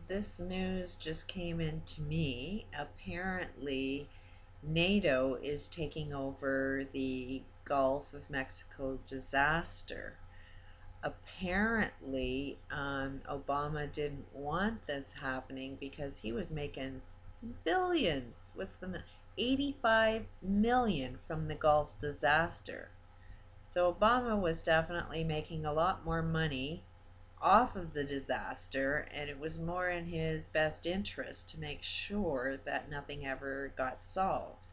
this news just came in to me. Apparently, NATO is taking over the Gulf of Mexico disaster. Apparently, Obama didn't want this happening because he was making billions. What's the 85 million from the Gulf disaster? So Obama was definitely making a lot more money off of the disaster, and it was more in his best interest to make sure that nothing ever got solved.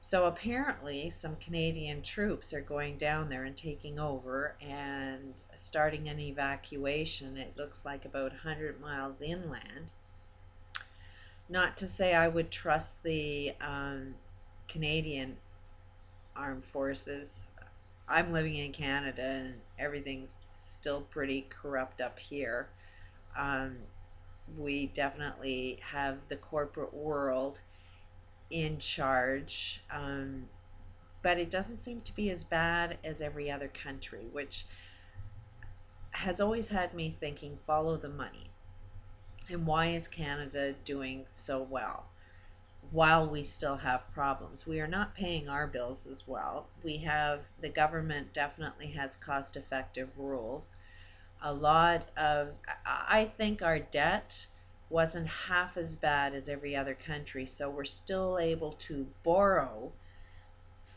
So apparently, some Canadian troops are going down there and taking over and starting an evacuation. It looks like about 100 miles inland. Not to say I would trust the Canadian armed forces. I'm living in Canada and everything's still pretty corrupt up here. Um, we definitely have the corporate world in charge, but it doesn't seem to be as bad as every other country, which has always had me thinking follow the money. And why is Canada doing so well while we still have problems? We are not paying our bills as well. We have, the government definitely has cost effective rules. A lot of, I think our debt wasn't half as bad as every other country, so we're still able to borrow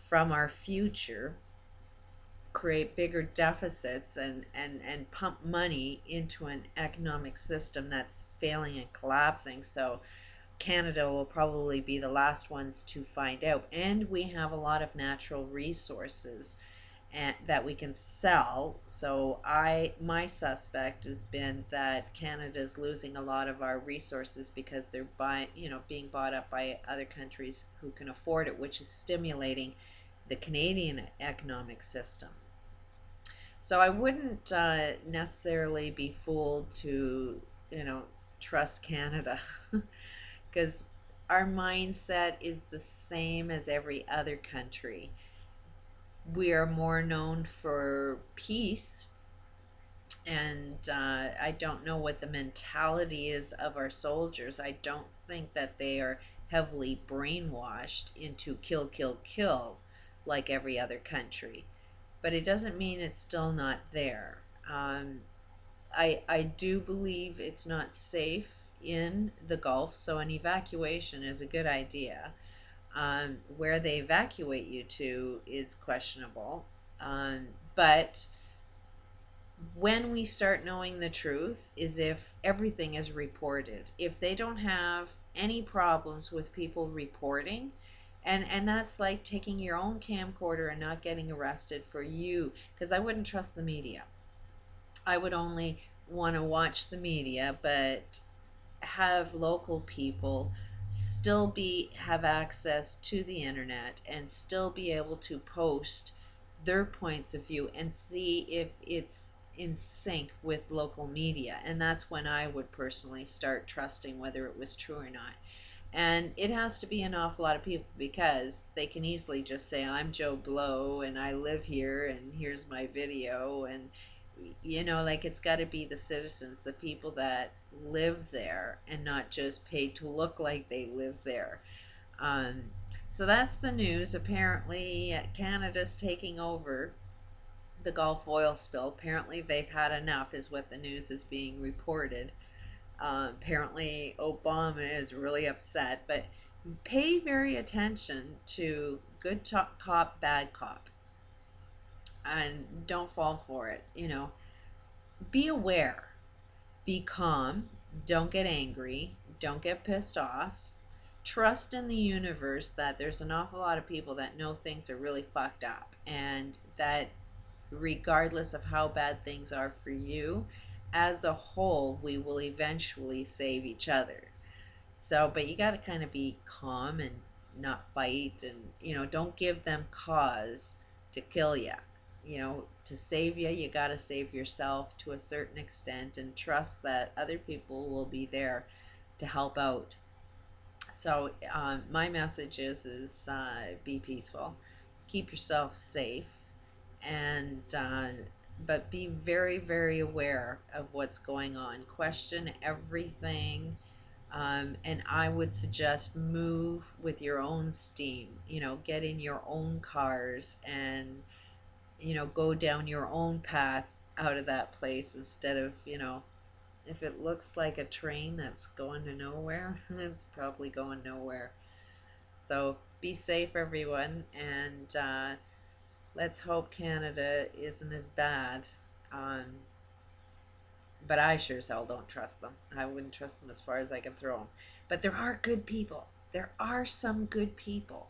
from our future, create bigger deficits, and pump money into an economic system that's failing and collapsing. So Canada will probably be the last ones to find out. And we have a lot of natural resources that we can sell. So my suspect has been that Canada's losing a lot of our resources because they're being bought up by other countries who can afford it, which is stimulating the Canadian economic system. So I wouldn't necessarily be fooled to, you know, trust Canada because our mindset is the same as every other country. We are more known for peace, and I don't know what the mentality is of our soldiers. I don't think that they are heavily brainwashed into kill, kill, kill like every other country. But it doesn't mean it's still not there. Um, I do believe it's not safe in the Gulf, so an evacuation is a good idea. Where they evacuate you to is questionable. But when we start knowing the truth is if everything is reported. If they don't have any problems with people reporting, and that's like taking your own camcorder and not getting arrested for you, because I wouldn't trust the media. I would only want to watch the media, but have local people still be have access to the internet and still be able to post their points of view and see if it's in sync with local media. And that's when I would personally start trusting whether it was true or not. And it has to be an awful lot of people, because they can easily just say, I'm Joe Blow and I live here and here's my video. And, like, it's got to be the citizens, the people that live there, and not just paid to look like they live there. Um, so that's the news. Apparently, Canada's taking over the Gulf oil spill. Apparently, they've had enough, is what the news is being reported. Apparently, Obama is really upset, but pay very attention to good cop, bad cop, and don't fall for it. Be aware, be calm, don't get angry, don't get pissed off. Trust in the universe that there's an awful lot of people that know things are really fucked up, and that regardless of how bad things are for you, as a whole, we will eventually save each other. So, but you got to kind of be calm and not fight, and don't give them cause to kill you. To save you, you got to save yourself to a certain extent, and trust that other people will be there to help out. So, my message is be peaceful, keep yourself safe, and But be very, very aware of what's going on. Question everything. And I would suggest move with your own steam. Get in your own cars and, go down your own path out of that place instead of, if it looks like a train that's going to nowhere, it's probably going nowhere. So be safe, everyone, and let's hope Canada isn't as bad. Um, but I sure as hell don't trust them. I wouldn't trust them as far as I can throw them. But there are good people. There are some good people.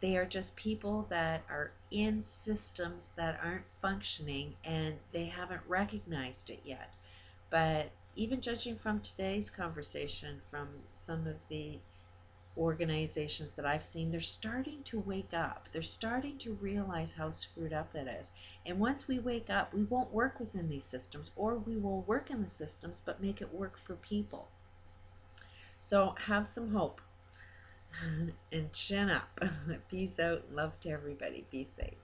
They are just people that are in systems that aren't functioning and they haven't recognized it yet. But even judging from today's conversation, from some of the organizations that I've seen, they're starting to wake up. They're starting to realize how screwed up it is. And once we wake up, we won't work within these systems, or we will work in the systems but make it work for people. So have some hope and chin up. Peace out. Love to everybody. Be safe.